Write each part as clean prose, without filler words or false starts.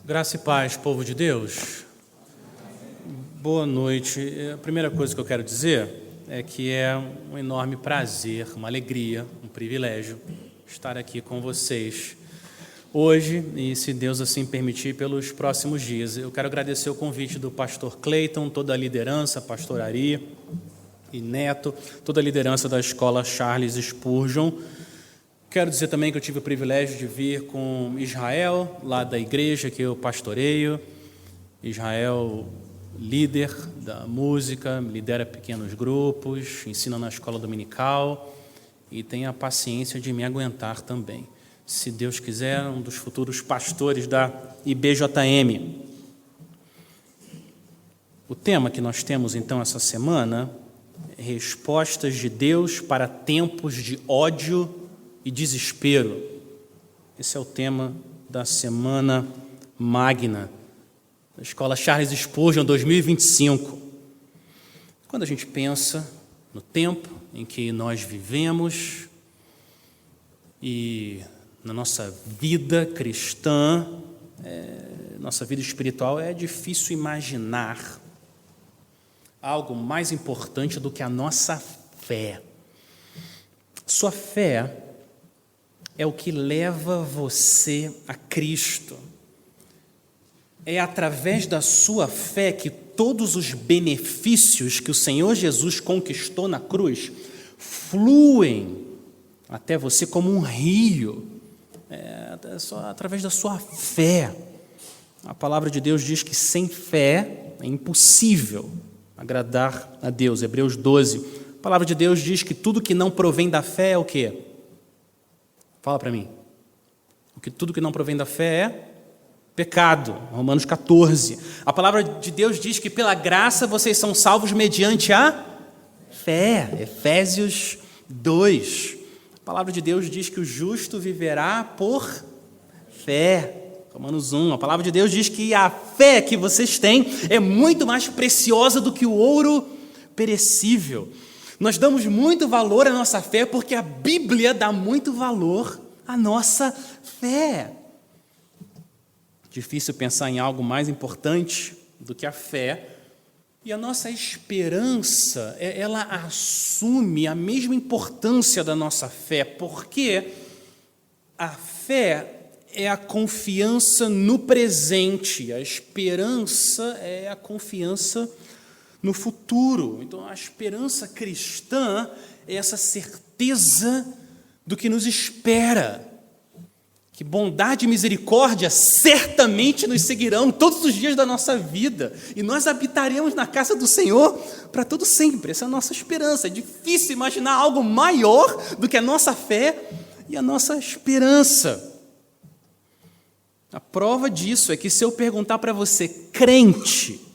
Graça e paz, povo de Deus. Boa noite. A primeira coisa que eu quero dizer é que é um enorme prazer, uma alegria, um privilégio estar aqui com vocês hoje e, se Deus assim permitir, pelos próximos dias. Eu quero agradecer o convite do pastor Cleiton, toda a liderança, pastor Ari e Neto, toda a liderança da escola Charles Spurgeon. Quero dizer também que eu tive o privilégio de vir com Israel, lá da igreja que eu pastoreio. Israel, líder da música, lidera pequenos grupos, ensina na escola dominical e tem a paciência de me aguentar também. Se Deus quiser, um dos futuros pastores da IBJM. O tema que nós temos então essa semana é respostas de Deus para tempos de ódio e desespero. Esse é o tema da Semana Magna da Escola Charles Spurgeon 2025. Quando a gente pensa no tempo em que nós vivemos e na nossa vida cristã, nossa vida espiritual, é difícil imaginar algo mais importante do que a nossa fé. Sua fé é o que leva você a Cristo. É através da sua fé que todos os benefícios que o Senhor Jesus conquistou na cruz fluem até você como um rio. Só através da sua fé. A palavra de Deus diz que sem fé é impossível agradar a Deus. Hebreus 12. A palavra de Deus diz que tudo que não provém da fé é o quê? Fala para mim. Tudo que não provém da fé é pecado. Romanos 14. A palavra de Deus diz que pela graça vocês são salvos mediante a fé. Efésios 2. A palavra de Deus diz que o justo viverá por fé. Romanos 1. A palavra de Deus diz que a fé que vocês têm é muito mais preciosa do que o ouro perecível. Nós damos muito valor à nossa fé porque a Bíblia dá muito valor à nossa fé. Difícil pensar em algo mais importante do que a fé. E a nossa esperança, ela assume a mesma importância da nossa fé, porque a fé é a confiança no presente, a esperança é a confiança no futuro. Então, a esperança cristã é essa certeza do que nos espera, que bondade e misericórdia certamente nos seguirão todos os dias da nossa vida, e nós habitaremos na casa do Senhor para todo sempre. Essa é a nossa esperança. É difícil imaginar algo maior do que a nossa fé e a nossa esperança. A prova disso é que se eu perguntar para você, crente,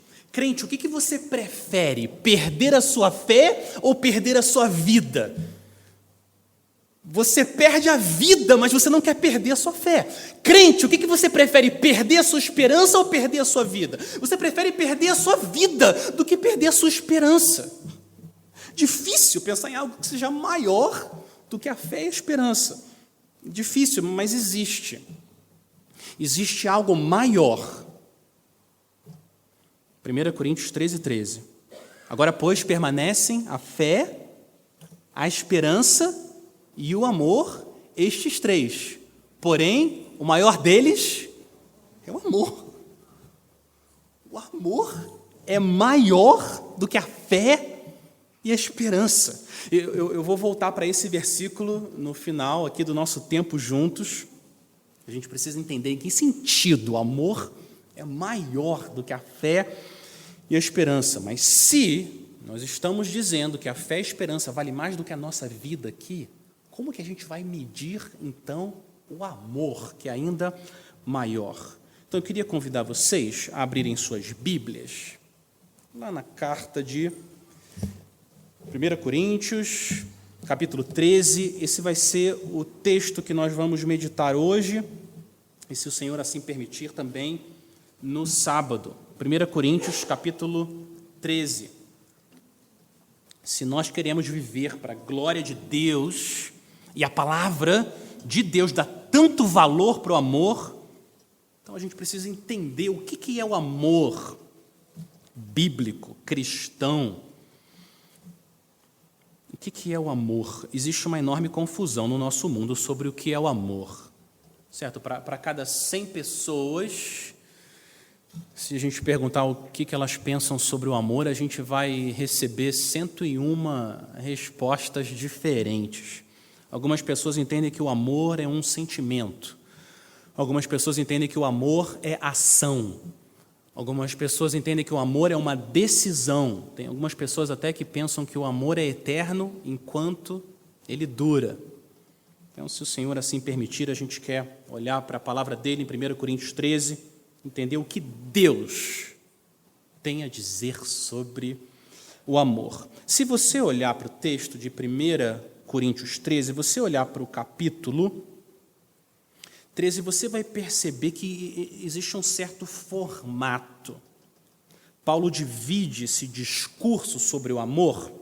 o que você prefere? Perder a sua fé ou perder a sua vida? Você perde a vida, mas você não quer perder a sua fé. Crente, o que você prefere? Perder a sua esperança ou perder a sua vida? Você prefere perder a sua vida do que perder a sua esperança. Difícil pensar em algo que seja maior do que a fé e a esperança. Difícil, mas existe. Existe algo maior. 1 Coríntios 13:13. Agora, pois, permanecem a fé, a esperança e o amor, estes três. Porém, o maior deles é o amor. O amor é maior do que a fé e a esperança. Eu vou voltar para esse versículo no final aqui do nosso tempo juntos. A gente precisa entender em que sentido o amor é maior do que a fé e a esperança. Mas se nós estamos dizendo que a fé e a esperança vale mais do que a nossa vida aqui, como que a gente vai medir, então, o amor, que é ainda maior? Então, eu queria convidar vocês a abrirem suas Bíblias, lá na carta de 1 Coríntios, capítulo 13. Esse vai ser o texto que nós vamos meditar hoje, e, se o Senhor assim permitir, também no sábado. 1 Coríntios, capítulo 13. Se nós queremos viver para a glória de Deus, e a palavra de Deus dá tanto valor para o amor, Então a gente precisa entender o que é o amor bíblico, cristão. O que é o amor? Existe uma enorme confusão no nosso mundo sobre o que é o amor. Certo? Para cada 100 pessoas, se a gente perguntar o que elas pensam sobre o amor, a gente vai receber 101 respostas diferentes. Algumas pessoas entendem que o amor é um sentimento. Algumas pessoas entendem que o amor é ação. Algumas pessoas entendem que o amor é uma decisão. Tem algumas pessoas até que pensam que o amor é eterno enquanto ele dura. Então, se o Senhor assim permitir, a gente quer olhar para a palavra dele em 1 Coríntios 13, entender o que Deus tem a dizer sobre o amor. Se você olhar para o texto de 1 Coríntios 13, você olhar para o capítulo 13, você vai perceber que existe um certo formato. Paulo divide esse discurso sobre o amor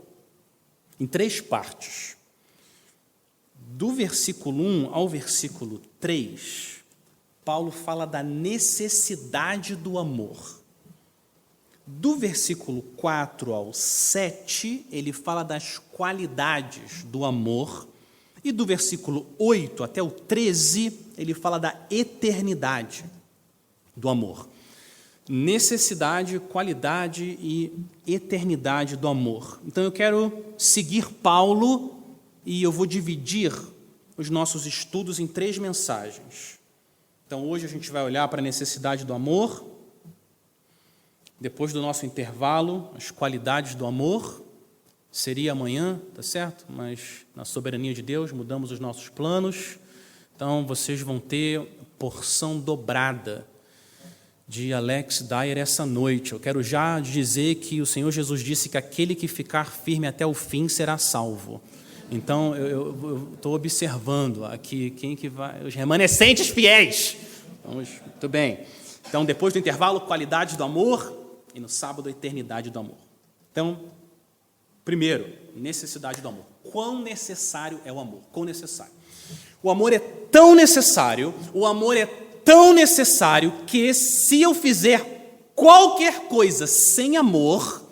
em 3 partes. Do versículo 1 ao versículo 3, Paulo fala da necessidade do amor. Do versículo 4 ao 7, ele fala das qualidades do amor. E do versículo 8 até o 13, ele fala da eternidade do amor. Necessidade, qualidade e eternidade do amor. Então eu quero seguir Paulo e eu vou dividir os nossos estudos em 3 mensagens. Então hoje a gente vai olhar para a necessidade do amor, depois do nosso intervalo, as qualidades do amor. Seria amanhã, tá certo? Mas na soberania de Deus mudamos os nossos planos. Então vocês vão ter porção dobrada de Alex Dyer essa noite. Eu quero já dizer que o Senhor Jesus disse que aquele que ficar firme até o fim será salvo. Então eu estou observando aqui quem que vai, os remanescentes fiéis. Vamos, muito bem. Então depois do intervalo, qualidade do amor e no sábado, eternidade do amor. Então, primeiro, necessidade do amor. Quão necessário é o amor? Quão necessário? O amor é tão necessário, que se eu fizer qualquer coisa sem amor,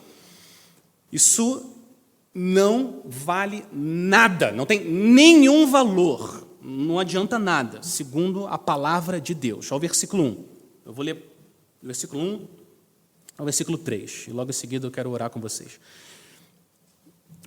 isso não vale nada, não tem nenhum valor, não adianta nada, segundo a palavra de Deus. Ao versículo 1. Eu vou ler do versículo 1 ao versículo 3, e logo em seguida eu quero orar com vocês.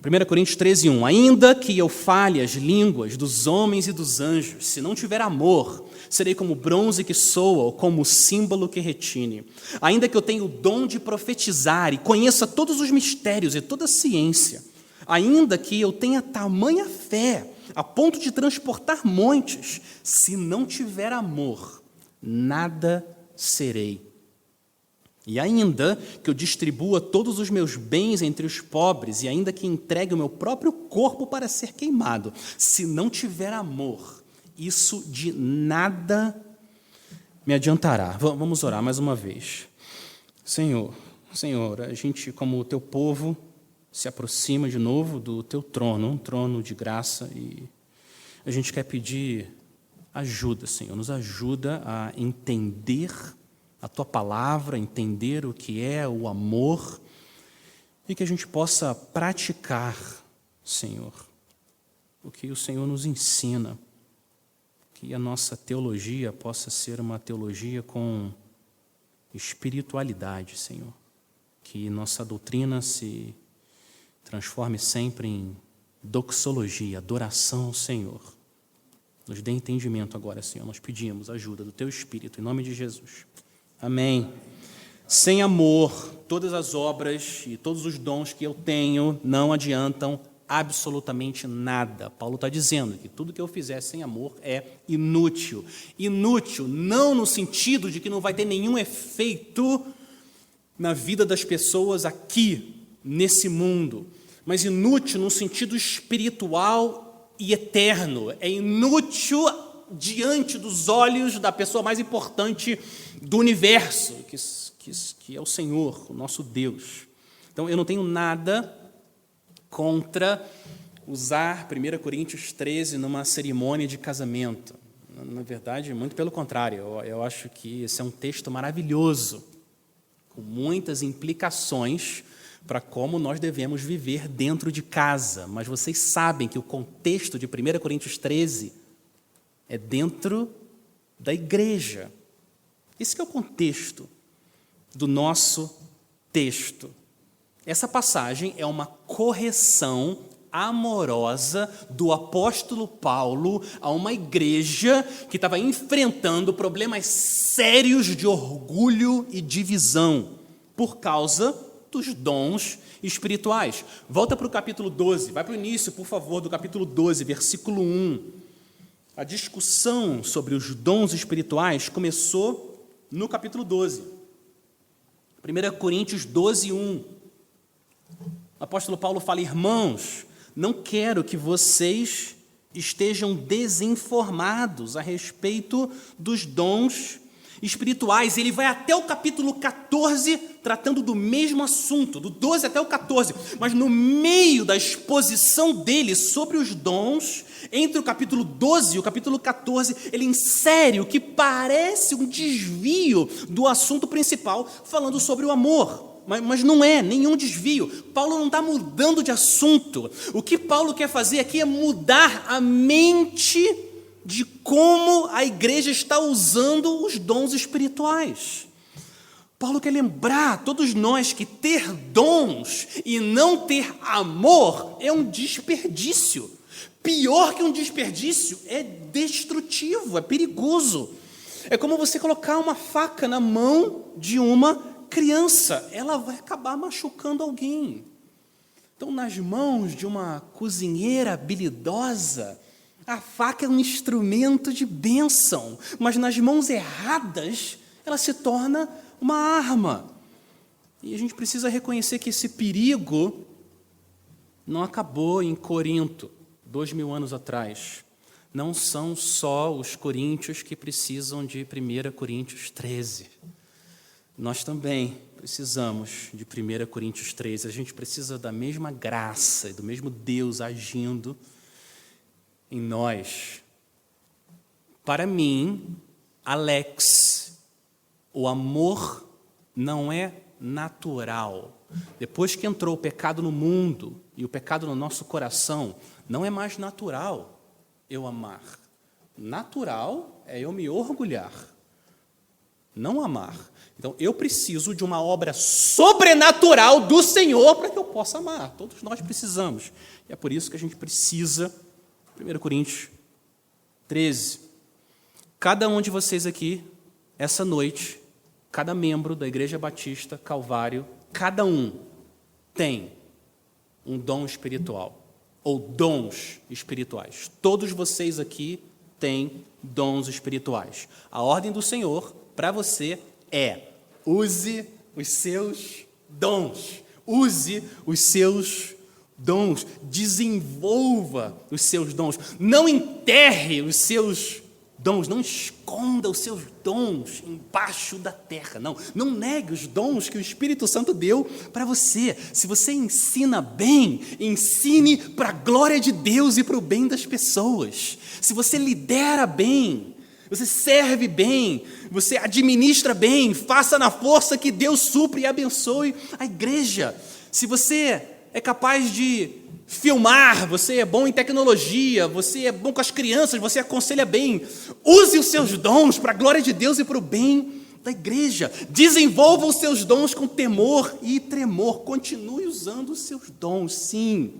1 Coríntios 13, 1. Ainda que eu fale as línguas dos homens e dos anjos, se não tiver amor, serei como bronze que soa ou como símbolo que retine. Ainda que eu tenha o dom de profetizar e conheça todos os mistérios e toda a ciência, ainda que eu tenha tamanha fé, a ponto de transportar montes, se não tiver amor, nada serei. E ainda que eu distribua todos os meus bens entre os pobres, e ainda que entregue o meu próprio corpo para ser queimado, se não tiver amor, isso de nada me adiantará. Vamos orar mais uma vez. Senhor, a gente, como o teu povo, se aproxima de novo do teu trono, um trono de graça, e a gente quer pedir ajuda, Senhor, nos ajuda a entender a tua palavra, entender o que é o amor, e que a gente possa praticar, Senhor, o que o Senhor nos ensina, que a nossa teologia possa ser uma teologia com espiritualidade, Senhor, que nossa doutrina se transforme sempre em doxologia, adoração ao Senhor. Nos dê entendimento agora, Senhor, nós pedimos ajuda do teu Espírito, em nome de Jesus. Amém. Sem amor, todas as obras e todos os dons que eu tenho não adiantam absolutamente nada. Paulo está dizendo que tudo que eu fizer sem amor é inútil. Inútil, não no sentido de que não vai ter nenhum efeito na vida das pessoas aqui, nesse mundo, mas inútil no sentido espiritual e eterno. É inútil diante dos olhos da pessoa mais importante do universo, que é o Senhor, o nosso Deus. Então, eu não tenho nada contra usar 1 Coríntios 13 numa cerimônia de casamento. Na verdade, muito pelo contrário. Eu acho que esse é um texto maravilhoso, com muitas implicações para como nós devemos viver dentro de casa. Mas vocês sabem que o contexto de 1 Coríntios 13 é dentro da igreja. Esse que é o contexto do nosso texto. Essa passagem é uma correção amorosa do apóstolo Paulo a uma igreja que estava enfrentando problemas sérios de orgulho e divisão por causa dos dons espirituais. Volta para o capítulo 12, vai para o início, por favor, do capítulo 12, versículo 1. A discussão sobre os dons espirituais começou no capítulo 12. 1 Coríntios 12, 1. O apóstolo Paulo fala: irmãos, não quero que vocês estejam desinformados a respeito dos dons espirituais. Ele vai até o capítulo 14 tratando do mesmo assunto, do 12 até o 14. Mas no meio da exposição dele sobre os dons, entre o capítulo 12 e o capítulo 14, ele insere o que parece um desvio do assunto principal, falando sobre o amor. Mas não é nenhum desvio. Paulo não está mudando de assunto. O que Paulo quer fazer aqui é mudar a mente de como a igreja está usando os dons espirituais. Paulo quer lembrar todos nós que ter dons e não ter amor é um desperdício. Pior que um desperdício, é destrutivo, é perigoso. É como você colocar uma faca na mão de uma criança, ela vai acabar machucando alguém. Então, nas mãos de uma cozinheira habilidosa, a faca é um instrumento de bênção, mas nas mãos erradas, ela se torna uma arma. E a gente precisa reconhecer que esse perigo não acabou em Corinto, 2000 anos atrás. Não são só os coríntios que precisam de 1 Coríntios 13. Nós também precisamos de 1 Coríntios 13. A gente precisa da mesma graça e do mesmo Deus agindo em nós. Para mim, Alex, o amor não é natural. Depois que entrou o pecado no mundo e o pecado no nosso coração, não é mais natural eu amar. Natural é eu me orgulhar, não amar. Então, eu preciso de uma obra sobrenatural do Senhor para que eu possa amar. Todos nós precisamos. E é por isso que a gente precisa, 1 Coríntios 13. Cada um de vocês aqui, essa noite, cada membro da Igreja Batista Calvário, cada um tem um dom espiritual, ou dons espirituais. Todos vocês aqui têm dons espirituais. A ordem do Senhor para você é: use os seus dons. Use os seus dons. Desenvolva os seus dons. Não enterre os seus dons. Não esconda os seus dons embaixo da terra. Não negue os dons que o Espírito Santo deu para você. Se você ensina bem, ensine para a glória de Deus e para o bem das pessoas. Se você lidera bem, você serve bem, você administra bem, faça na força que Deus supre e abençoe a igreja. Se você é capaz de filmar, você é bom em tecnologia, você é bom com as crianças, você aconselha bem, use os seus dons para a glória de Deus e para o bem da igreja. Desenvolva os seus dons com temor e tremor. Continue usando os seus dons, sim.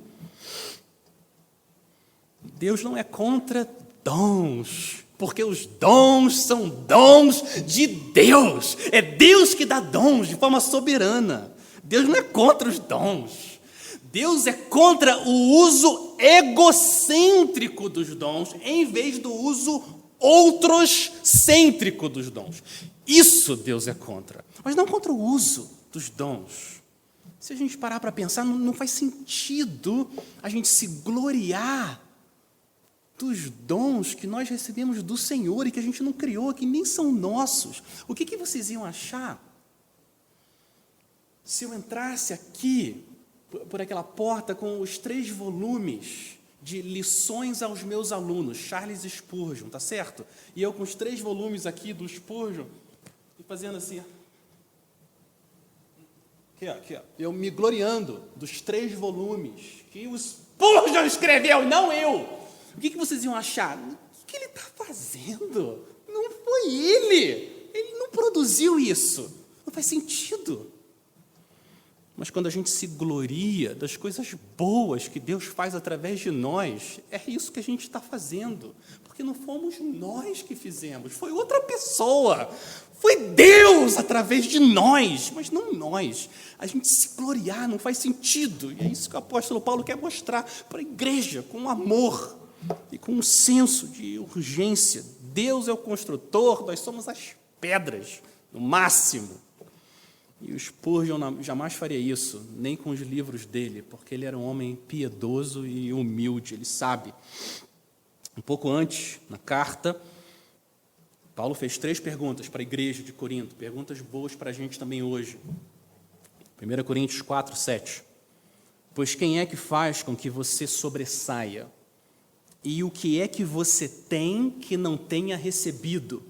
Deus não é contra dons, porque os dons são dons de Deus. É Deus que dá dons de forma soberana. Deus não é contra os dons. Deus é contra o uso egocêntrico dos dons, em vez do uso outroscêntrico dos dons. Isso Deus é contra, mas não contra o uso dos dons. Se a gente parar para pensar, não faz sentido a gente se gloriar dos dons que nós recebemos do Senhor e que a gente não criou, que nem são nossos. O que vocês iam achar se eu entrasse aqui por aquela porta com os 3 volumes de lições aos meus alunos, Charles Spurgeon, tá certo? E eu com os 3 volumes aqui do Spurgeon, e fazendo assim, aqui, ó, eu me gloriando dos 3 volumes que o Spurgeon escreveu, não eu. O que vocês iam achar? O que ele está fazendo? Não foi ele não produziu isso, não faz sentido. Mas quando a gente se gloria das coisas boas que Deus faz através de nós, é isso que a gente está fazendo, porque não fomos nós que fizemos, foi outra pessoa, foi Deus através de nós, mas não nós. A gente se gloriar não faz sentido, e é isso que o apóstolo Paulo quer mostrar para a igreja, com amor e com um senso de urgência. Deus é o construtor, nós somos as pedras, no máximo. E o Spurgeon jamais faria isso, nem com os livros dele, porque ele era um homem piedoso e humilde, ele sabe. Um pouco antes, na carta, Paulo fez 3 perguntas para a igreja de Corinto, perguntas boas para a gente também hoje. 1 Coríntios 4, 7. Pois quem é que faz com que você sobressaia? E o que é que você tem que não tenha recebido?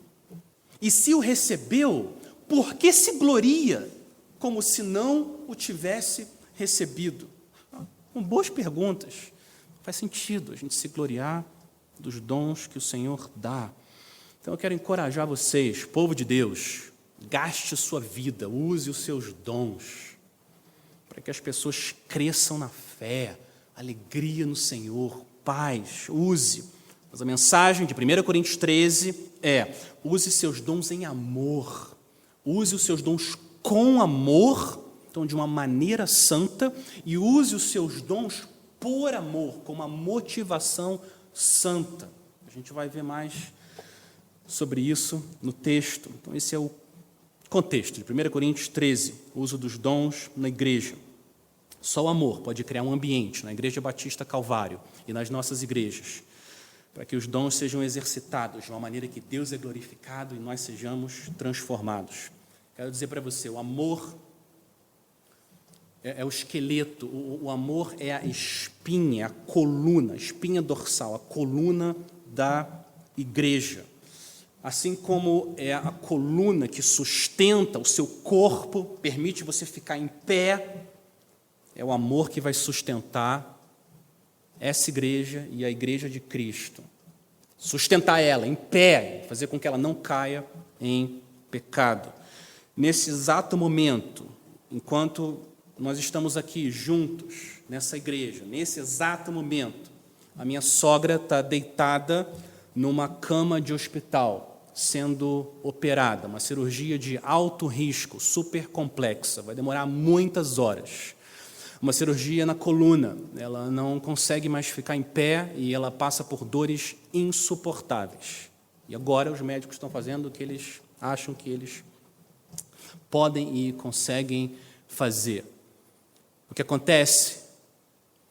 E se o recebeu, por que se gloria como se não o tivesse recebido? Com boas perguntas. Faz sentido a gente se gloriar dos dons que o Senhor dá. Então eu quero encorajar vocês, povo de Deus, gaste sua vida, use os seus dons, para que as pessoas cresçam na fé, alegria no Senhor, paz, use. Mas a mensagem de 1 Coríntios 13 é: use seus dons em amor, use os seus dons com amor, então de uma maneira santa, e use os seus dons por amor, com uma motivação santa. A gente vai ver mais sobre isso no texto. Então esse é o contexto de 1 Coríntios 13, o uso dos dons na igreja. Só o amor pode criar um ambiente na Igreja Batista Calvário e nas nossas igrejas, para que os dons sejam exercitados de uma maneira que Deus é glorificado e nós sejamos transformados. Quero dizer para você, o amor é o esqueleto, o amor é a espinha, a coluna, a espinha dorsal, a coluna da igreja. Assim como é a coluna que sustenta o seu corpo, permite você ficar em pé, é o amor que vai sustentar essa igreja e a igreja de Cristo. Sustentar ela em pé, fazer com que ela não caia em pecado. Nesse exato momento, enquanto nós estamos aqui juntos, nessa igreja, nesse exato momento, a minha sogra está deitada numa cama de hospital, sendo operada, uma cirurgia de alto risco, super complexa, vai demorar muitas horas. Uma cirurgia na coluna, ela não consegue mais ficar em pé e ela passa por dores insuportáveis. E agora os médicos estão fazendo o que eles acham que eles podem e conseguem fazer. O que acontece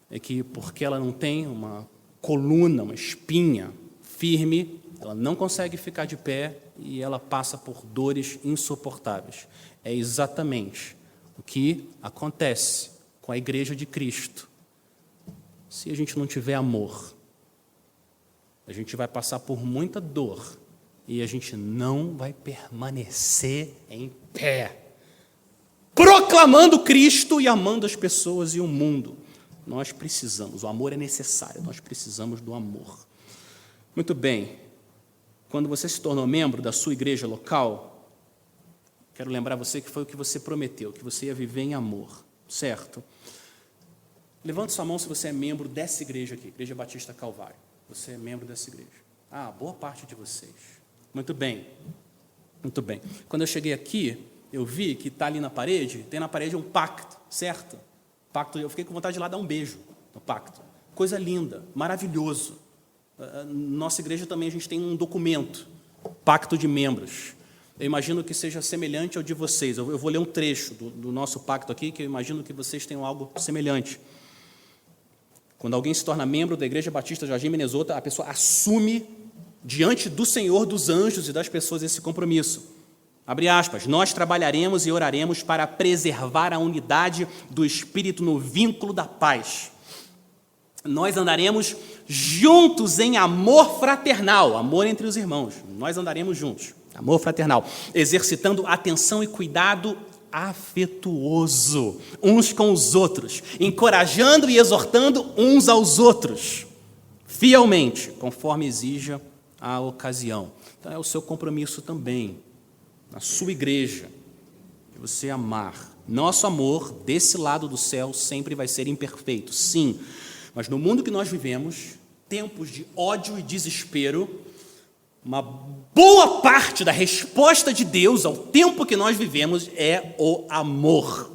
é que, porque ela não tem uma coluna, uma espinha firme, ela não consegue ficar de pé e ela passa por dores insuportáveis. É exatamente o que acontece com a igreja de Cristo. Se a gente não tiver amor, a gente vai passar por muita dor e a gente não vai permanecer em pé, proclamando Cristo e amando as pessoas e o mundo. Nós precisamos, o amor é necessário, nós precisamos do amor. Muito bem, quando você se tornou membro da sua igreja local, quero lembrar você que foi o que você prometeu, que você ia viver em amor, certo? Levante sua mão se você é membro dessa igreja aqui, Igreja Batista Calvário. Você é membro dessa igreja. Boa parte de vocês. Muito bem, muito bem. Quando eu cheguei aqui, eu vi que está ali na parede, tem na parede um pacto, certo? Pacto, eu fiquei com vontade de ir lá dar um beijo no pacto. Coisa linda, maravilhoso. Nossa igreja também, a gente tem um documento, pacto de membros. Eu imagino que seja semelhante ao de vocês. Eu vou ler um trecho do nosso pacto aqui, que eu imagino que vocês tenham algo semelhante. Quando alguém se torna membro da Igreja Batista Jardim Minnesota, a pessoa assume diante do Senhor, dos anjos e das pessoas esse compromisso. Abre aspas, nós trabalharemos e oraremos para preservar a unidade do Espírito no vínculo da paz. nós andaremos juntos em amor fraternal, amor entre os irmãos. Nós andaremos juntos, amor fraternal, exercitando atenção e cuidado afetuoso uns com os outros, encorajando e exortando uns aos outros, fielmente, conforme exija a ocasião. Então é o seu compromisso também, na sua igreja, de você amar. Nosso amor, desse lado do céu, sempre vai ser imperfeito, sim. Mas no mundo que nós vivemos, tempos de ódio e desespero, uma boa parte da resposta de Deus ao tempo que nós vivemos é o amor.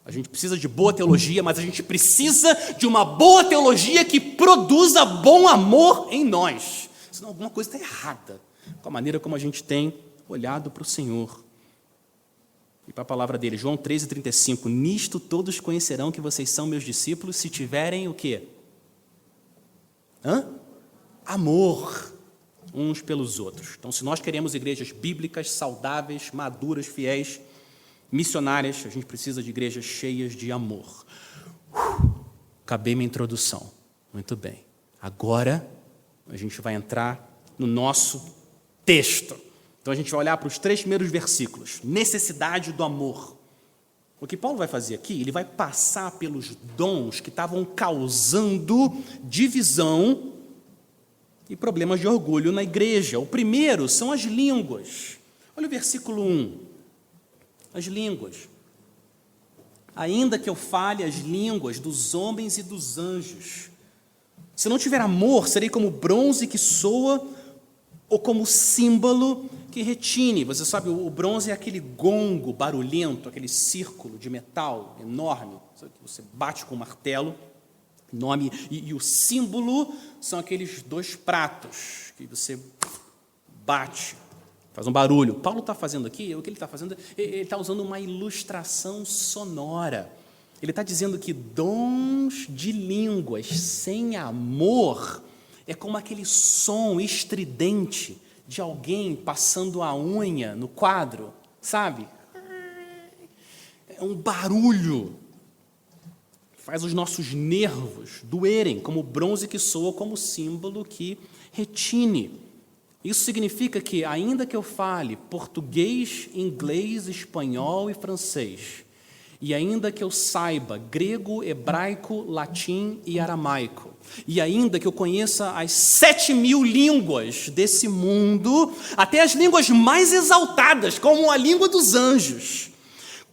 A gente precisa de boa teologia, mas a gente precisa de uma boa teologia que produza bom amor em nós. Senão alguma coisa está errada com a maneira como a gente tem olhado para o Senhor. E para a palavra dele, João 13,35, nisto todos conhecerão que vocês são meus discípulos, se tiverem o quê? Amor uns pelos outros. Então, se nós queremos igrejas bíblicas, saudáveis, maduras, fiéis, missionárias, a gente precisa de igrejas cheias de amor. Acabei minha introdução. Muito bem. Agora, a gente vai entrar no nosso texto. Então, a gente vai olhar para os 3 primeiros versículos. Necessidade do amor. O que Paulo vai fazer aqui, ele vai passar pelos dons que estavam causando divisão e problemas de orgulho na igreja. O primeiro são as línguas. Olha o versículo 1. As línguas. Ainda que eu fale as línguas dos homens e dos anjos, se não tiver amor, serei como bronze que soa ou como símbolo que retine. Você sabe, o bronze é aquele gongo barulhento, aquele círculo de metal enorme, que você bate com um martelo, nome, e o símbolo são aqueles 2 pratos que você bate, faz um barulho. Paulo está fazendo aqui, o que ele está fazendo? Ele está usando uma ilustração sonora. Ele está dizendo que dons de línguas sem amor é como aquele som estridente de alguém passando a unha no quadro, sabe? É um barulho. Faz os nossos nervos doerem, como bronze que soa, como símbolo que retine. Isso significa que, ainda que eu fale português, inglês, espanhol e francês, e ainda que eu saiba grego, hebraico, latim e aramaico, e ainda que eu conheça as 7.000 línguas desse mundo, até as línguas mais exaltadas, como a língua dos anjos,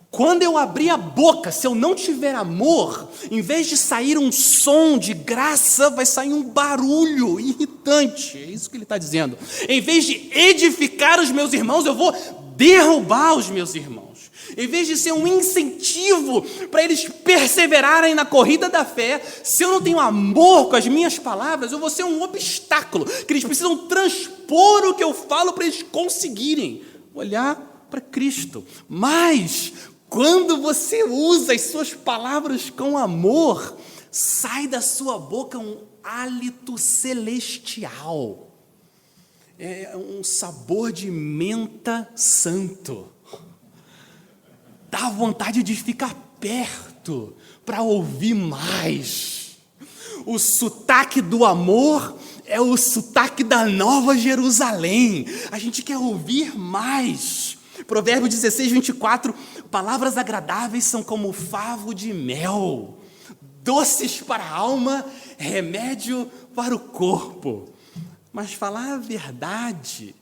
quando eu abrir a boca, se eu não tiver amor, em vez de sair um som de graça, vai sair um barulho irritante. É isso que ele está dizendo. Em vez de edificar os meus irmãos, eu vou derrubar os meus irmãos. Em vez de ser um incentivo para eles perseverarem na corrida da fé, se eu não tenho amor com as minhas palavras, eu vou ser um obstáculo, que eles precisam transpor o que eu falo para eles conseguirem olhar para Cristo. Mas quando você usa as suas palavras com amor, sai da sua boca um hálito celestial. É um sabor de menta santo. Dá vontade de ficar perto para ouvir mais. O sotaque do amor é o sotaque da Nova Jerusalém. A gente quer ouvir mais. Provérbios 16, 24, palavras agradáveis são como favo de mel, doces para a alma, remédio para o corpo. Mas falar a verdade,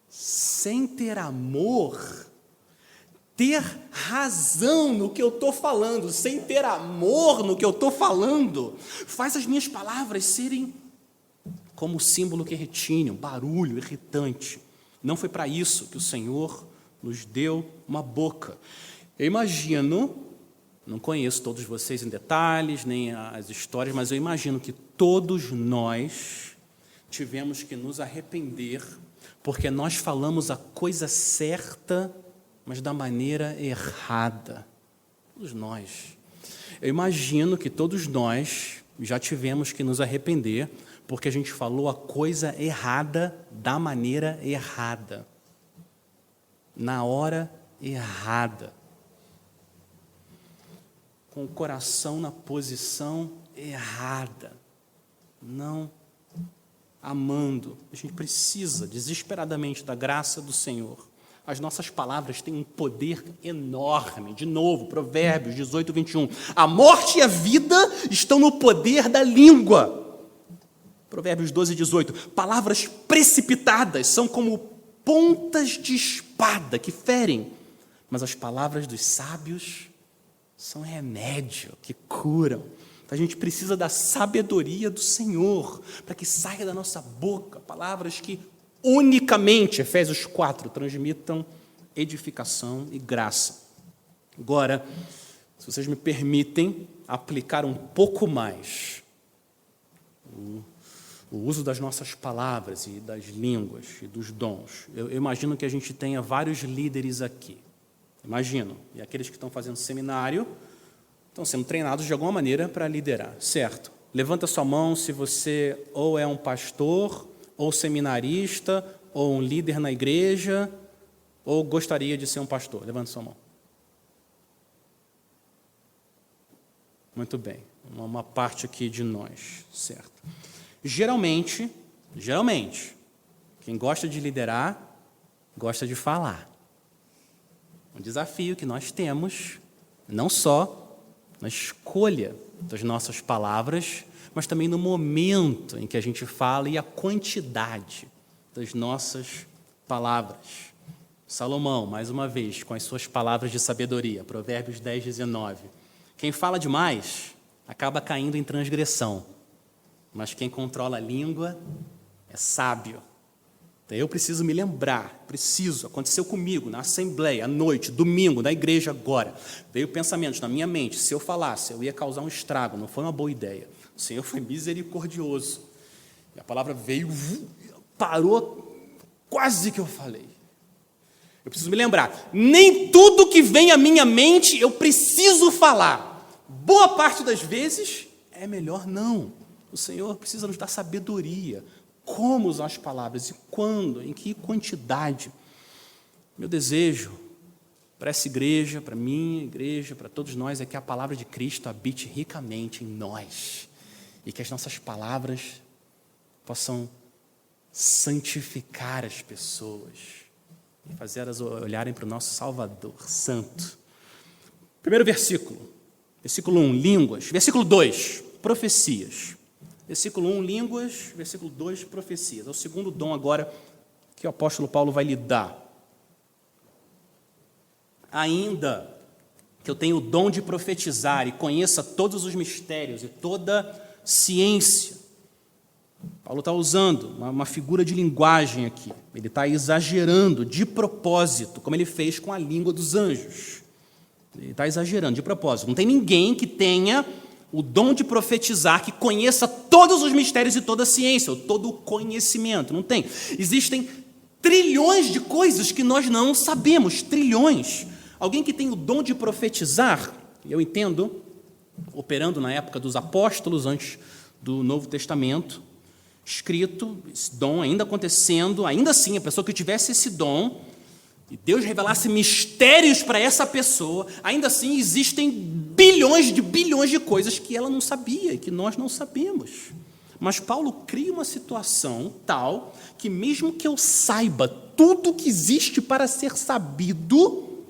sem ter amor, ter razão no que eu estou falando, sem ter amor no que eu estou falando, faz as minhas palavras serem como símbolo que retine, um barulho irritante. Não foi para isso que o Senhor nos deu uma boca. Eu imagino, não conheço todos vocês em detalhes, nem as histórias, mas eu imagino que todos nós tivemos que nos arrepender, porque nós falamos a coisa certa, mas da maneira errada. Todos nós. Eu imagino que todos nós já tivemos que nos arrepender, porque a gente falou a coisa errada da maneira errada. Na hora errada. com o coração na posição errada, não amando. A gente precisa desesperadamente da graça do Senhor. As nossas palavras têm um poder enorme. De novo, Provérbios 18, 21. A morte e a vida estão no poder da língua. Provérbios 12, 18. Palavras precipitadas são como pontas de espada que ferem, mas as palavras dos sábios são remédio que curam. A gente precisa da sabedoria do Senhor para que saia da nossa boca palavras que unicamente, Efésios 4, transmitam edificação e graça. Agora, se vocês me permitem aplicar um pouco mais o uso das nossas palavras e das línguas e dos dons. Eu imagino que a gente tenha vários líderes aqui. Imagino. E aqueles que estão fazendo seminário estão sendo treinados de alguma maneira para liderar, certo? Levanta sua mão se você ou é um pastor, ou seminarista, ou um líder na igreja, ou gostaria de ser um pastor. Levanta sua mão. Muito bem. Uma parte aqui de nós, certo? Geralmente, quem gosta de liderar, gosta de falar. Um desafio que nós temos, não só na escolha das nossas palavras, mas também no momento em que a gente fala e a quantidade das nossas palavras. Salomão, mais uma vez, com as suas palavras de sabedoria, Provérbios 10, 19. Quem fala demais acaba caindo em transgressão, mas quem controla a língua é sábio. Então, eu preciso me lembrar, aconteceu comigo na assembleia, à noite, domingo, na igreja agora. Veio pensamentos na minha mente, se eu falasse, eu ia causar um estrago, não foi uma boa ideia. O Senhor foi misericordioso. E a palavra veio, parou, quase que eu falei. Eu preciso me lembrar, nem tudo que vem à minha mente eu preciso falar. Boa parte das vezes é melhor não. O Senhor precisa nos dar sabedoria. Como usar as palavras e quando, em que quantidade. Meu desejo para essa igreja, para a minha igreja, para todos nós, é que a palavra de Cristo habite ricamente em nós e que as nossas palavras possam santificar as pessoas e fazer elas olharem para o nosso Salvador Santo. Primeiro versículo 1, línguas. Versículo 2, profecias. Versículo 1, línguas. Versículo 2, profecias. É o segundo dom agora que o apóstolo Paulo vai lhe dar. Ainda que eu tenha o dom de profetizar e conheça todos os mistérios e toda ciência. Paulo está usando uma figura de linguagem aqui. Ele está exagerando de propósito, como ele fez com a língua dos anjos. Ele está exagerando de propósito. Não tem ninguém que tenha o dom de profetizar, que conheça todos os mistérios e toda a ciência, ou todo o conhecimento. Não tem. Existem trilhões de coisas que nós não sabemos, trilhões. Alguém que tem o dom de profetizar, eu entendo, operando na época dos apóstolos, antes do Novo Testamento, escrito, esse dom ainda acontecendo, ainda assim, a pessoa que tivesse esse dom, e Deus revelasse mistérios para essa pessoa, ainda assim existem bilhões de coisas que ela não sabia e que nós não sabemos. Mas Paulo cria uma situação tal que mesmo que eu saiba tudo que existe para ser sabido,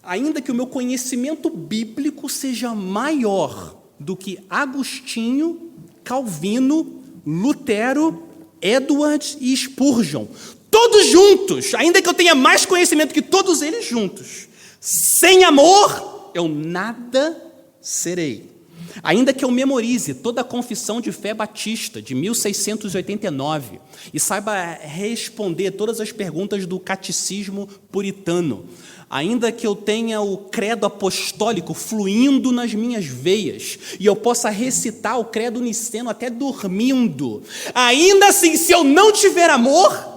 ainda que o meu conhecimento bíblico seja maior do que Agostinho, Calvino, Lutero, Edwards e Spurgeon, todos juntos, ainda que eu tenha mais conhecimento que todos eles juntos, sem amor, eu nada serei. Ainda que eu memorize toda a confissão de fé batista de 1689 e saiba responder todas as perguntas do catecismo puritano, ainda que eu tenha o credo apostólico fluindo nas minhas veias e eu possa recitar o credo niceno até dormindo, ainda assim, se eu não tiver amor,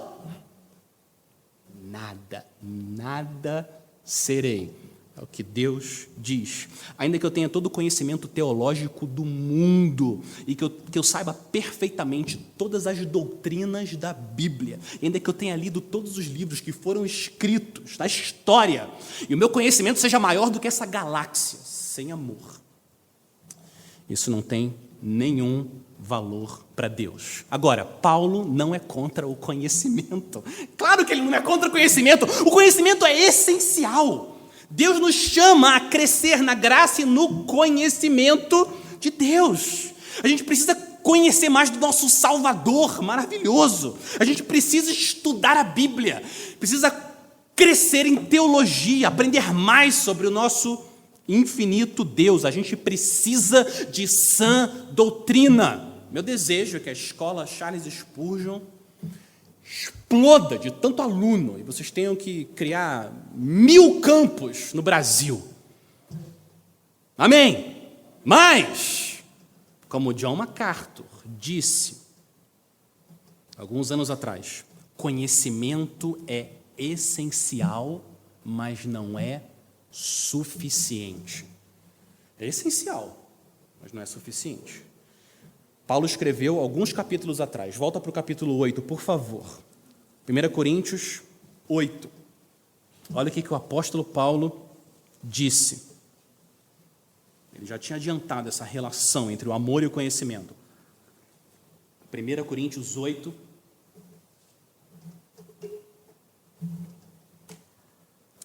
nada serei. É o que Deus diz. Ainda que eu tenha todo o conhecimento teológico do mundo e que eu saiba perfeitamente todas as doutrinas da Bíblia, ainda que eu tenha lido todos os livros que foram escritos na história e o meu conhecimento seja maior do que essa galáxia, sem amor, isso não tem nenhum valor para Deus. Agora, Paulo não é contra o conhecimento. Claro que ele não é contra o conhecimento. O conhecimento é essencial. Deus nos chama a crescer na graça e no conhecimento de Deus. A gente precisa conhecer mais do nosso Salvador maravilhoso. A gente precisa estudar a Bíblia. Precisa crescer em teologia, aprender mais sobre o nosso infinito Deus. A gente precisa de sã doutrina. Meu desejo é que a escola Charles Spurgeon exploda de tanto aluno e vocês tenham que criar 1000 campos no Brasil. Amém? Mas, como John MacArthur disse alguns anos atrás, conhecimento é essencial, mas não é suficiente. É essencial, mas não é suficiente. Paulo escreveu alguns capítulos atrás. Volta para o capítulo 8, por favor. 1 Coríntios 8. Olha o que o apóstolo Paulo disse. Ele já tinha adiantado essa relação entre o amor e o conhecimento. 1 Coríntios 8.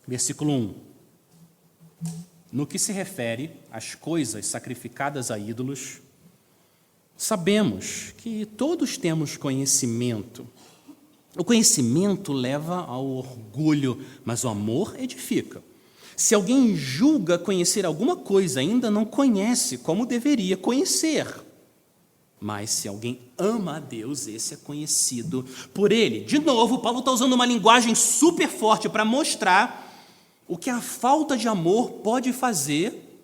Versículo 1. No que se refere às coisas sacrificadas a ídolos, sabemos que todos temos conhecimento. O conhecimento leva ao orgulho, mas o amor edifica. Se alguém julga conhecer alguma coisa, ainda não conhece como deveria conhecer. Mas se alguém ama a Deus, esse é conhecido por Ele. De novo, Paulo está usando uma linguagem super forte para mostrar o que a falta de amor pode fazer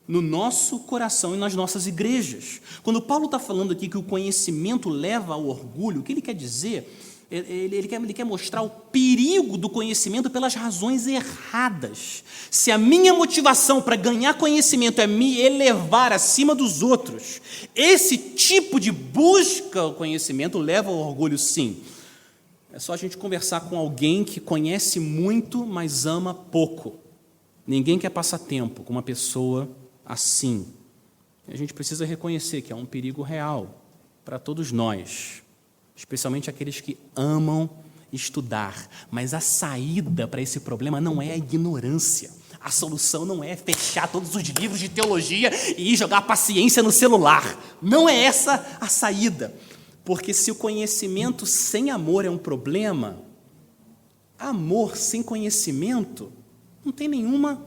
no nosso coração e nas nossas igrejas. Quando Paulo está falando aqui que o conhecimento leva ao orgulho, o que ele quer dizer? Ele quer mostrar o perigo do conhecimento pelas razões erradas. Se a minha motivação para ganhar conhecimento é me elevar acima dos outros, esse tipo de busca ao conhecimento leva ao orgulho, sim. É só a gente conversar com alguém que conhece muito, mas ama pouco. Ninguém quer passar tempo com uma pessoa assim. A gente precisa reconhecer que é um perigo real para todos nós, especialmente aqueles que amam estudar. Mas a saída para esse problema não é a ignorância. A solução não é fechar todos os livros de teologia e jogar a paciência no celular. Não é essa a saída. Porque se o conhecimento sem amor é um problema, amor sem conhecimento não tem nenhuma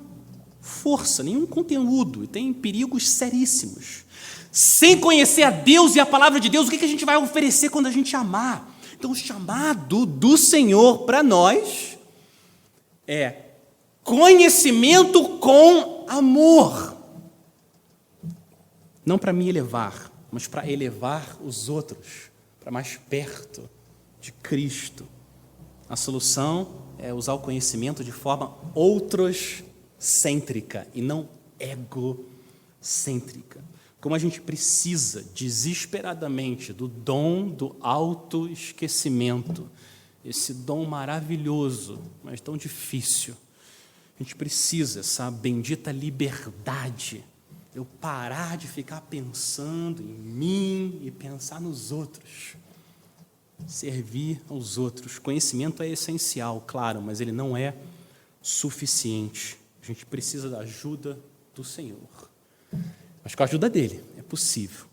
força, nenhum conteúdo, e tem perigos seríssimos. Sem conhecer a Deus e a palavra de Deus, o que a gente vai oferecer quando a gente amar? Então, o chamado do Senhor para nós é conhecimento com amor. Não para me elevar, mas para elevar os outros, para mais perto de Cristo. A solução é usar o conhecimento de forma outrocêntrica e não egocêntrica. Como a gente precisa desesperadamente do dom do autoesquecimento, esse dom maravilhoso, mas tão difícil. A gente precisa essa bendita liberdade, eu parar de ficar pensando em mim e pensar nos outros. Servir aos outros. Conhecimento é essencial, claro, mas ele não é suficiente. A gente precisa da ajuda do Senhor. Mas com a ajuda dele é possível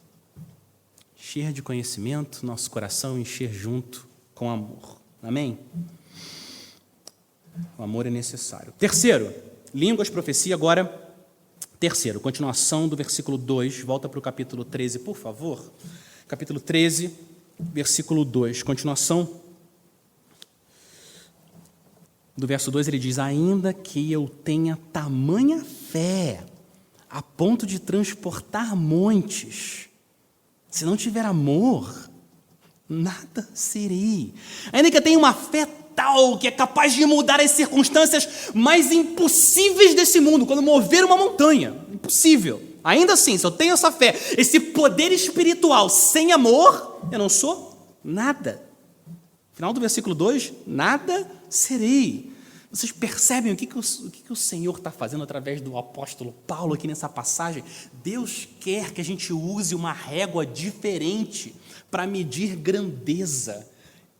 encher de conhecimento, nosso coração encher junto com amor. Amém? O amor é necessário. Terceiro, línguas, profecia, agora. Terceiro, continuação do versículo 2, volta para o capítulo 13, por favor. Capítulo 13, versículo 2, continuação do verso 2, ele diz: ainda que eu tenha tamanha fé, a ponto de transportar montes, se não tiver amor, nada serei. Ainda que eu tenha uma fé tal que é capaz de mudar as circunstâncias mais impossíveis desse mundo, quando mover uma montanha, impossível. Ainda assim, se eu tenho essa fé, esse poder espiritual sem amor, eu não sou nada. Final do versículo 2, nada serei. Vocês percebem o que o Senhor está fazendo através do apóstolo Paulo aqui nessa passagem? Deus quer que a gente use uma régua diferente para medir grandeza.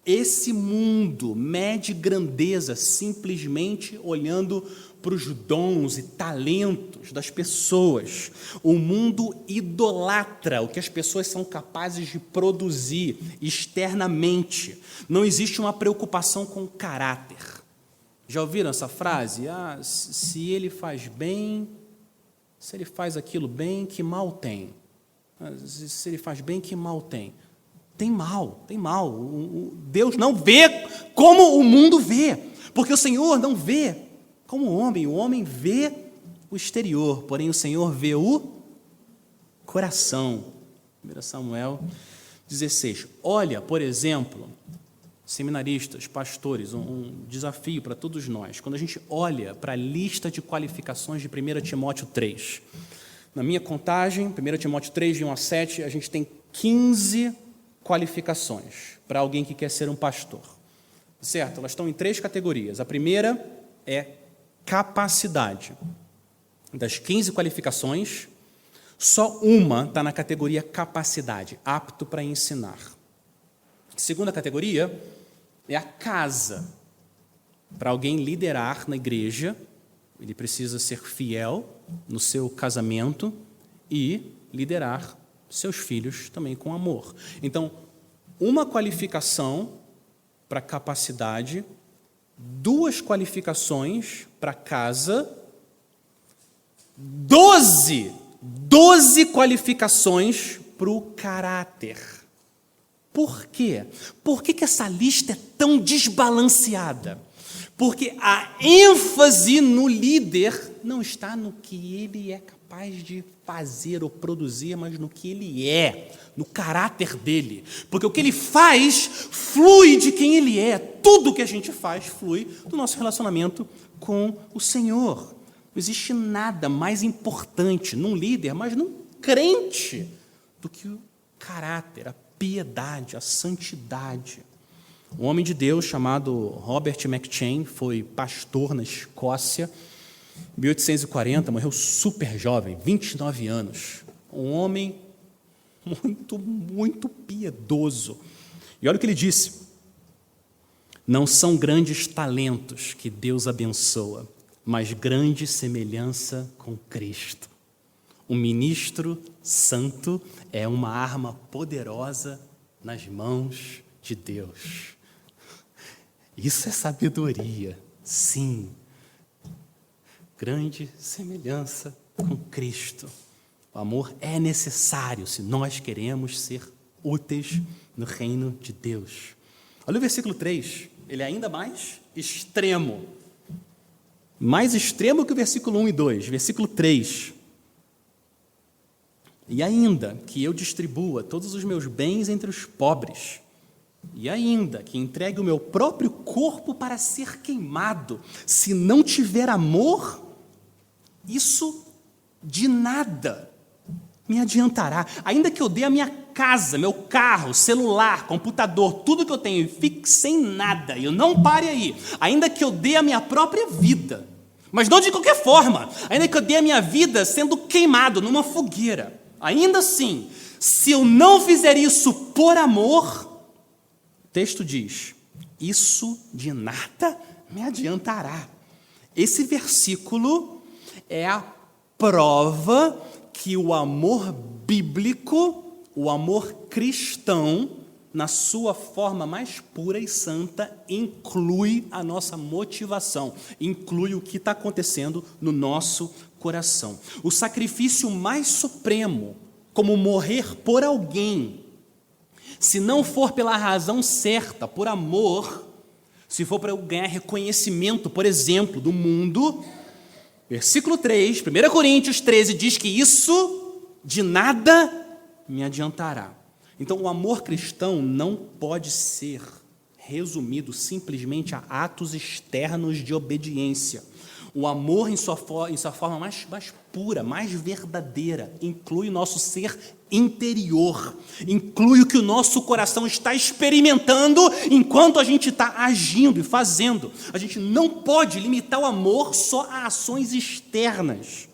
Esse mundo mede grandeza simplesmente olhando para os dons e talentos das pessoas. O mundo idolatra o que as pessoas são capazes de produzir externamente. Não existe uma preocupação com o caráter. Já ouviram essa frase? Se ele faz bem, se ele faz aquilo bem, que mal tem? Se ele faz bem, que mal tem? Tem mal, tem mal. Deus não vê como o mundo vê, porque o Senhor não vê como o homem vê o exterior, porém o Senhor vê o coração. 1 Samuel 16. Olha, por exemplo, seminaristas, pastores, um desafio para todos nós. Quando a gente olha para a lista de qualificações de 1 Timóteo 3, na minha contagem, 1 Timóteo 3, de 1 a 7, a gente tem 15 qualificações para alguém que quer ser um pastor. Certo? Elas estão em 3 categorias. A primeira é capacidade. Das 15 qualificações, só uma está na categoria capacidade, apto para ensinar. A segunda categoria é a casa. Para alguém liderar na igreja, ele precisa ser fiel no seu casamento e liderar seus filhos também com amor. Então, uma qualificação para capacidade, 2 qualificações para casa, 12 qualificações para o caráter. Por quê? Por que essa lista é tão desbalanceada? Porque a ênfase no líder não está no que ele é capaz de fazer ou produzir, mas no que ele é, no caráter dele. Porque o que ele faz flui de quem ele é. Tudo que a gente faz flui do nosso relacionamento com o Senhor. Não existe nada mais importante num líder, mas num crente, do que o caráter, a piedade, a santidade. Um homem de Deus chamado Robert McChain foi pastor na Escócia. Em 1840, morreu super jovem, 29 anos. Um homem muito piedoso. E olha o que ele disse: não são grandes talentos que Deus abençoa, mas grande semelhança com Cristo. Um ministro santo é uma arma poderosa nas mãos de Deus. Isso é sabedoria, sim. Grande semelhança com Cristo. O amor é necessário se nós queremos ser úteis no reino de Deus. Olha o versículo 3, ele é ainda mais extremo. Mais extremo que o versículo 1 e 2. Versículo 3. E ainda que eu distribua todos os meus bens entre os pobres, e ainda que entregue o meu próprio corpo para ser queimado, se não tiver amor, isso de nada me adiantará. Ainda que eu dê a minha casa, meu carro, celular, computador, tudo que eu tenho e fique sem nada, e eu não pare aí, ainda que eu dê a minha própria vida, mas não de qualquer forma, ainda que eu dê a minha vida sendo queimado numa fogueira, ainda assim, se eu não fizer isso por amor, o texto diz, isso de nada me adiantará. Esse versículo é a prova que o amor bíblico, o amor cristão, na sua forma mais pura e santa, inclui a nossa motivação, inclui o que está acontecendo no nosso coração. O sacrifício mais supremo, como morrer por alguém, se não for pela razão certa, por amor, se for para eu ganhar reconhecimento, por exemplo, do mundo, versículo 3, 1 Coríntios 13, diz que isso de nada me adiantará. Então, o amor cristão não pode ser resumido simplesmente a atos externos de obediência. O amor, em sua forma mais pura, mais verdadeira, inclui o nosso ser interior, inclui o que o nosso coração está experimentando enquanto a gente está agindo e fazendo. A gente não pode limitar o amor só a ações externas.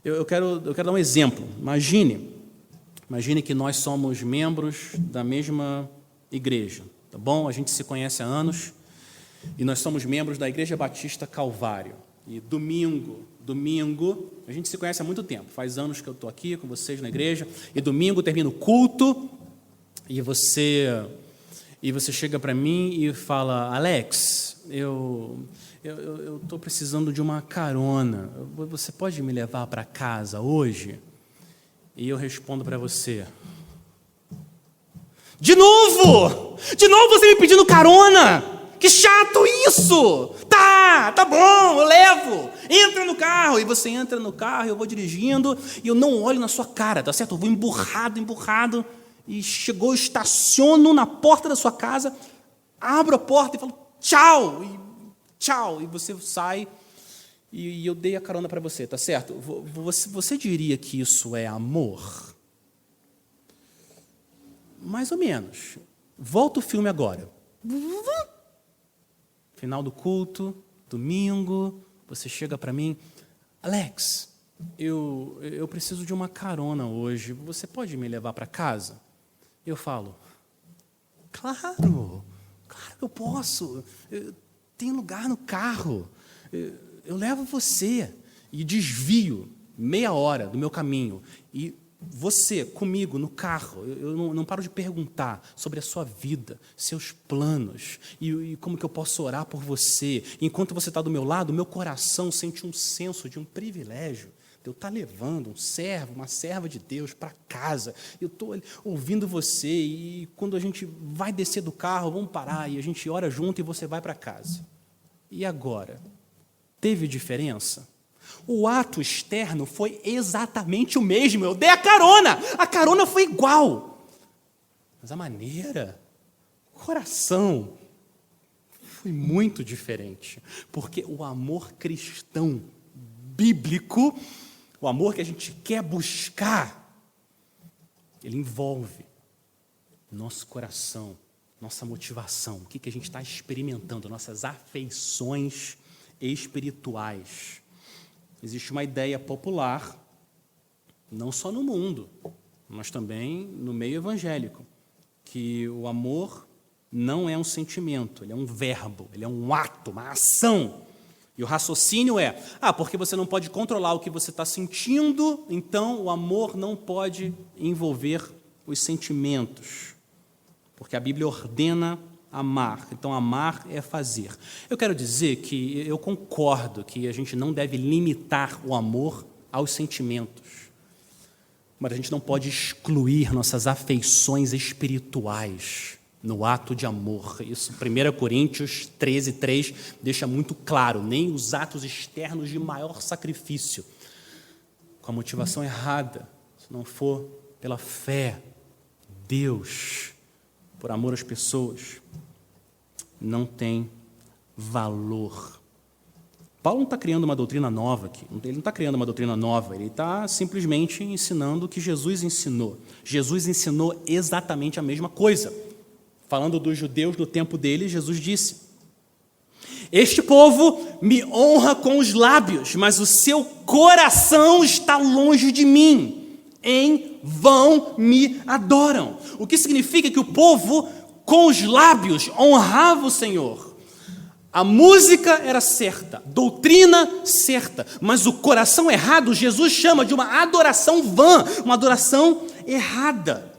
Eu quero dar um exemplo. Imagine que nós somos membros da mesma igreja, tá bom? A gente se conhece há anos e nós somos membros da Igreja Batista Calvário. E domingo, a gente se conhece há muito tempo, faz anos que eu estou aqui com vocês na igreja, e domingo termina o culto, e você chega para mim e fala: Alex, eu estou precisando de uma carona, você pode me levar para casa hoje? E eu respondo para você: de novo você me pedindo carona? Que chato isso! Tá bom, eu levo. Entra no carro. E você entra no carro, eu vou dirigindo e eu não olho na sua cara, tá certo? Eu vou emburrado. E chegou, eu estaciono na porta da sua casa, abro a porta e falo tchau. E você sai e eu dei a carona para você, tá certo? Você diria que isso é amor? Mais ou menos. Volta o filme agora. Final do culto, domingo, você chega para mim: Alex, eu preciso de uma carona hoje, você pode me levar para casa? Eu falo: claro que eu posso, tem lugar no carro, eu levo você. E desvio meia hora do meu caminho, e você, comigo, no carro, eu não paro de perguntar sobre a sua vida, seus planos, e como que eu posso orar por você. Enquanto você está do meu lado, meu coração sente um senso de um privilégio de eu estar levando um servo, uma serva de Deus para casa. Eu estou ouvindo você, e quando a gente vai descer do carro, vamos parar, e a gente ora junto e você vai para casa. E agora? Teve diferença? O ato externo foi exatamente o mesmo. Eu dei a carona foi igual. Mas a maneira, o coração, foi muito diferente. Porque o amor cristão, bíblico, o amor que a gente quer buscar, ele envolve nosso coração, nossa motivação, o que a gente está experimentando, nossas afeições espirituais. Existe uma ideia popular, não só no mundo, mas também no meio evangélico, que o amor não é um sentimento, ele é um verbo, ele é um ato, uma ação. E o raciocínio é: porque você não pode controlar o que você está sentindo, então o amor não pode envolver os sentimentos, porque a Bíblia ordena amar, então amar é fazer. Eu quero dizer que eu concordo que a gente não deve limitar o amor aos sentimentos, mas a gente não pode excluir nossas afeições espirituais no ato de amor. Isso, 1 Coríntios 13:3 deixa muito claro: nem os atos externos de maior sacrifício, com a motivação errada, se não for pela fé, Deus, por amor às pessoas, não tem valor. Paulo não está criando uma doutrina nova aqui, ele não está criando uma doutrina nova, ele está simplesmente ensinando o que Jesus ensinou. Jesus ensinou exatamente a mesma coisa. Falando dos judeus do tempo dele, Jesus disse: este povo me honra com os lábios, mas o seu coração está longe de mim. Em vão me adoram. O que significa que o povo com os lábios honrava o Senhor. A música era certa, doutrina certa, mas o coração errado, Jesus chama de uma adoração vã, uma adoração errada.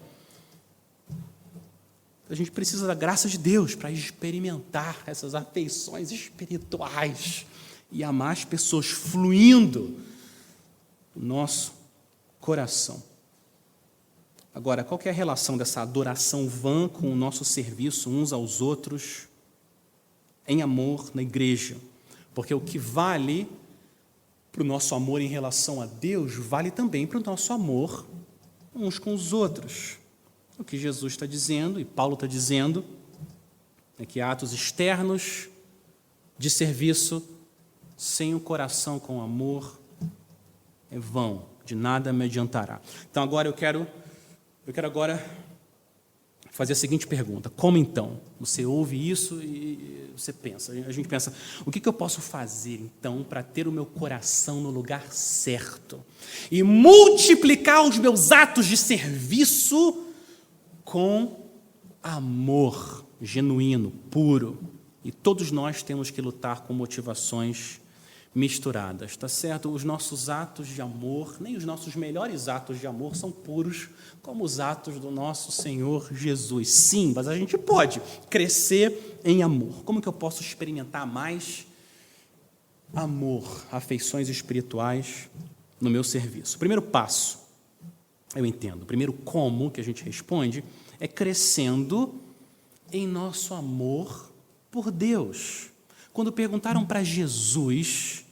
A gente precisa da graça de Deus para experimentar essas afeições espirituais e amar as pessoas fluindo do nosso coração. Agora, qual que é a relação dessa adoração vã com o nosso serviço uns aos outros em amor na igreja? Porque o que vale para o nosso amor em relação a Deus, vale também para o nosso amor uns com os outros. O que Jesus está dizendo, e Paulo está dizendo, é que atos externos de serviço sem o coração com amor, é vão, de nada me adiantará. Então agora eu quero agora fazer a seguinte pergunta: como então? Você ouve isso e você pensa, a gente pensa, o que eu posso fazer então para ter o meu coração no lugar certo e multiplicar os meus atos de serviço com amor genuíno, puro? E todos nós temos que lutar com motivações misturadas, tá certo? Os nossos atos de amor, nem os nossos melhores atos de amor são puros como os atos do nosso Senhor Jesus. Sim, mas a gente pode crescer em amor. Como que eu posso experimentar mais amor, afeições espirituais no meu serviço? O primeiro passo, eu entendo, o primeiro como que a gente responde é crescendo em nosso amor por Deus. Quando perguntaram para Jesus,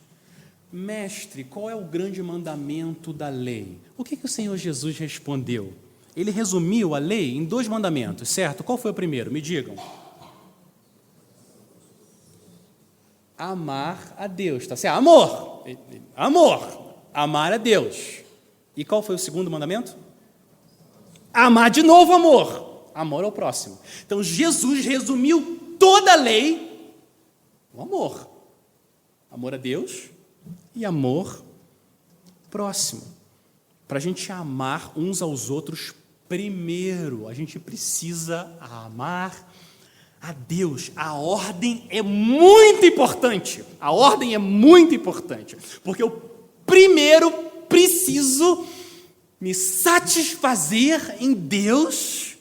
mestre, qual é o grande mandamento da lei? O que o Senhor Jesus respondeu? Ele resumiu a lei em 2 mandamentos, certo? Qual foi o primeiro? Me digam. Amar a Deus, tá certo? Amor. Amor. Amar a Deus. E qual foi o segundo mandamento? Amar de novo, amor. Amor ao próximo. Então, Jesus resumiu toda a lei no amor. Amor a Deus e amor próximo. Para a gente amar uns aos outros, primeiro, a gente precisa amar a Deus. A ordem é muito importante. A ordem é muito importante. Porque eu primeiro preciso me satisfazer em Deus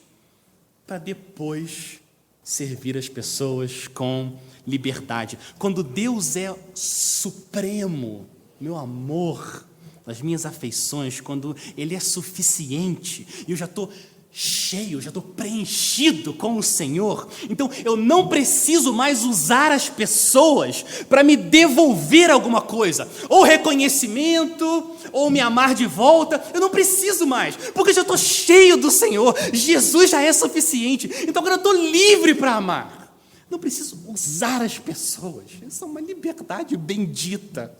para depois servir as pessoas com liberdade. Quando Deus é supremo, meu amor, nas minhas afeições, quando Ele é suficiente, e eu já estou cheio, já estou preenchido com o Senhor, então eu não preciso mais usar as pessoas para me devolver alguma coisa, ou reconhecimento, ou me amar de volta. Eu não preciso mais, porque eu já estou cheio do Senhor. Jesus já é suficiente, então agora eu estou livre para amar. Não preciso usar as pessoas. Isso é uma liberdade bendita.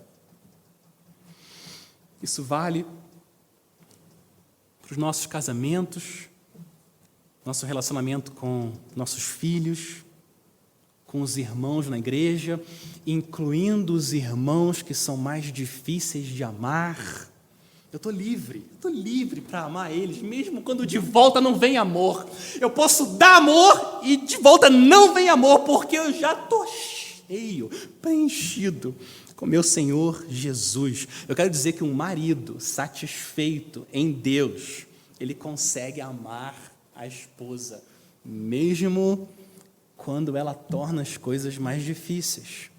Isso vale para os nossos casamentos, nosso relacionamento com nossos filhos, com os irmãos na igreja, incluindo os irmãos que são mais difíceis de amar. Eu estou livre para amar eles, mesmo quando de volta não vem amor. Eu posso dar amor e de volta não vem amor, porque eu já estou cheio, preenchido com meu Senhor Jesus. Eu quero dizer que um marido satisfeito em Deus, ele consegue amar a esposa, mesmo quando ela torna as coisas mais difíceis.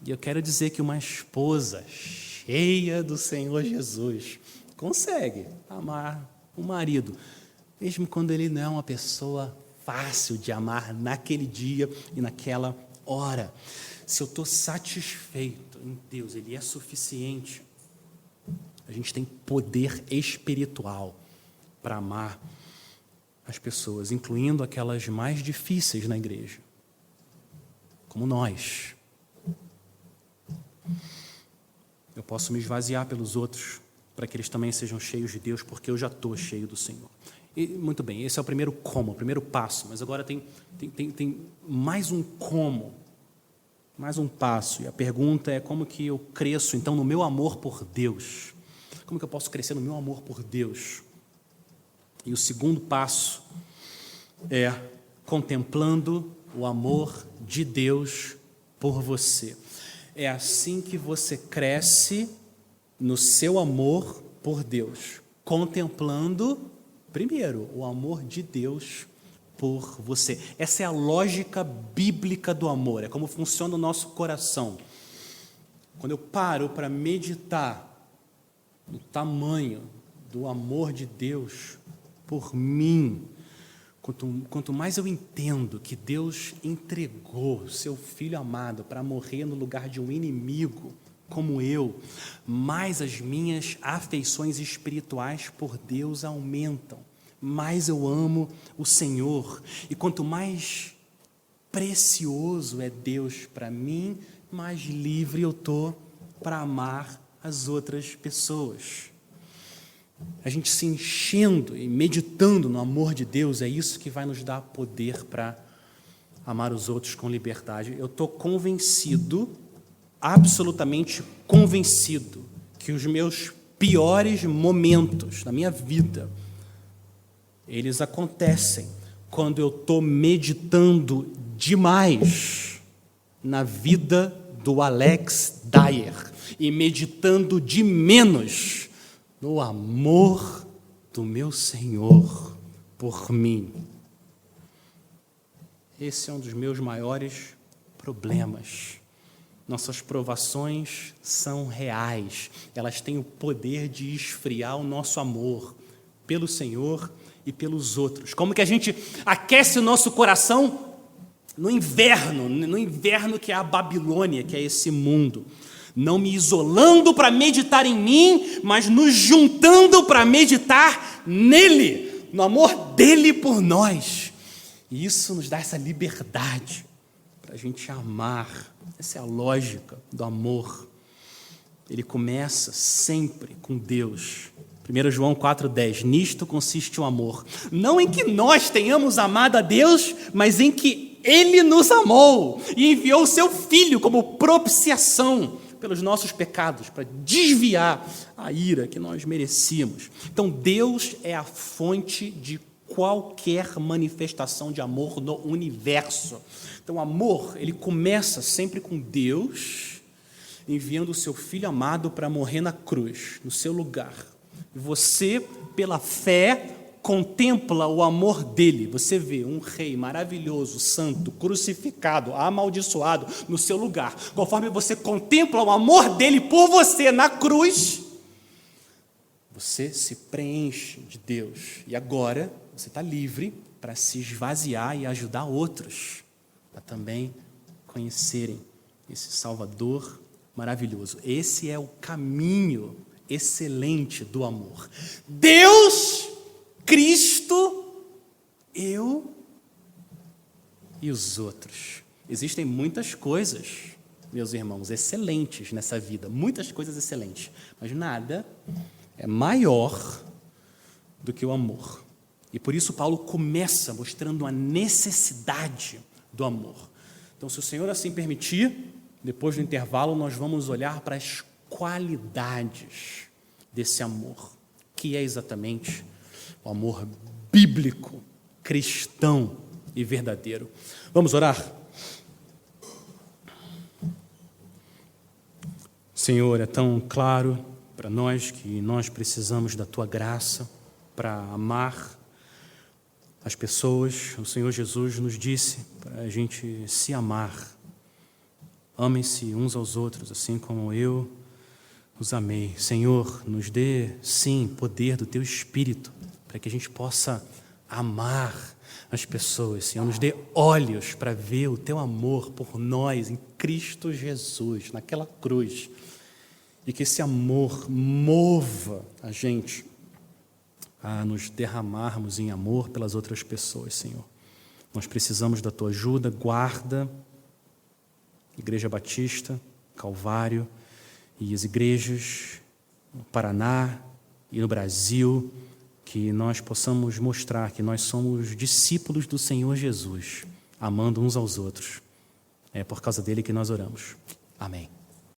E eu quero dizer que uma esposa cheia do Senhor Jesus consegue amar o marido, mesmo quando ele não é uma pessoa fácil de amar naquele dia e naquela hora. Se eu estou satisfeito em Deus, Ele é suficiente, a gente tem poder espiritual para amar as pessoas, incluindo aquelas mais difíceis na igreja, como nós. Eu posso me esvaziar pelos outros, para que eles também sejam cheios de Deus, porque eu já estou cheio do Senhor. E, muito bem, esse é o primeiro como, o primeiro passo, mas agora tem mais um como, mais um passo, e a pergunta é como que eu cresço, então, no meu amor por Deus? Como que eu posso crescer no meu amor por Deus? E o segundo passo é contemplando o amor de Deus por você. É assim que você cresce no seu amor por Deus, contemplando, primeiro, o amor de Deus por você. Essa é a lógica bíblica do amor, é como funciona o nosso coração. Quando eu paro para meditar no tamanho do amor de Deus por mim, quanto mais eu entendo que Deus entregou o seu Filho amado para morrer no lugar de um inimigo como eu, mais as minhas afeições espirituais por Deus aumentam, mais eu amo o Senhor, e quanto mais precioso é Deus para mim, mais livre eu estou para amar as outras pessoas. A gente se enchendo e meditando no amor de Deus, é isso que vai nos dar poder para amar os outros com liberdade. Eu estou convencido, absolutamente convencido, que os meus piores momentos na minha vida, eles acontecem quando eu estou meditando demais na vida do Alex Dyer e meditando de menos no amor do meu Senhor por mim. Esse é um dos meus maiores problemas. Nossas provações são reais. Elas têm o poder de esfriar o nosso amor pelo Senhor e pelos outros. Como que a gente aquece o nosso coração no inverno que é a Babilônia, que é esse mundo. Não me isolando para meditar em mim, mas nos juntando para meditar nele, no amor dele por nós. E isso nos dá essa liberdade para a gente amar. Essa é a lógica do amor. Ele começa sempre com Deus. 1 João 4,10, nisto consiste o amor. Não em que nós tenhamos amado a Deus, mas em que Ele nos amou e enviou o Seu Filho como propiciação pelos nossos pecados, para desviar a ira que nós merecíamos. Então, Deus é a fonte de qualquer manifestação de amor no universo. Então, o amor, ele começa sempre com Deus, enviando o Seu Filho amado para morrer na cruz, no seu lugar. E você, pela fé, contempla o amor dele. Você vê um rei maravilhoso, santo, crucificado, amaldiçoado no seu lugar. Conforme você contempla o amor dele por você na cruz, você se preenche de Deus. E agora você está livre para se esvaziar e ajudar outros a também conhecerem esse Salvador maravilhoso. Esse é o caminho excelente do amor. Deus, Cristo, eu e os outros. Existem muitas coisas, meus irmãos, excelentes nessa vida, muitas coisas excelentes, mas nada é maior do que o amor. E por isso Paulo começa mostrando a necessidade do amor. Então, se o Senhor assim permitir, depois do intervalo nós vamos olhar para as qualidades desse amor, que é exatamente o amor bíblico, cristão e verdadeiro. Vamos orar? Senhor, é tão claro para nós que nós precisamos da Tua graça para amar as pessoas. O Senhor Jesus nos disse para a gente se amar. Amem-se uns aos outros, assim como eu os amei. Senhor, nos dê, sim, poder do Teu Espírito, para que a gente possa amar as pessoas. Senhor, nos dê olhos para ver o Teu amor por nós em Cristo Jesus, naquela cruz. E que esse amor mova a gente a nos derramarmos em amor pelas outras pessoas, Senhor. Nós precisamos da Tua ajuda. Guarda Igreja Batista, Calvário e as igrejas no Paraná e no Brasil, que nós possamos mostrar que nós somos discípulos do Senhor Jesus, amando uns aos outros. É por causa dele que nós oramos. Amém.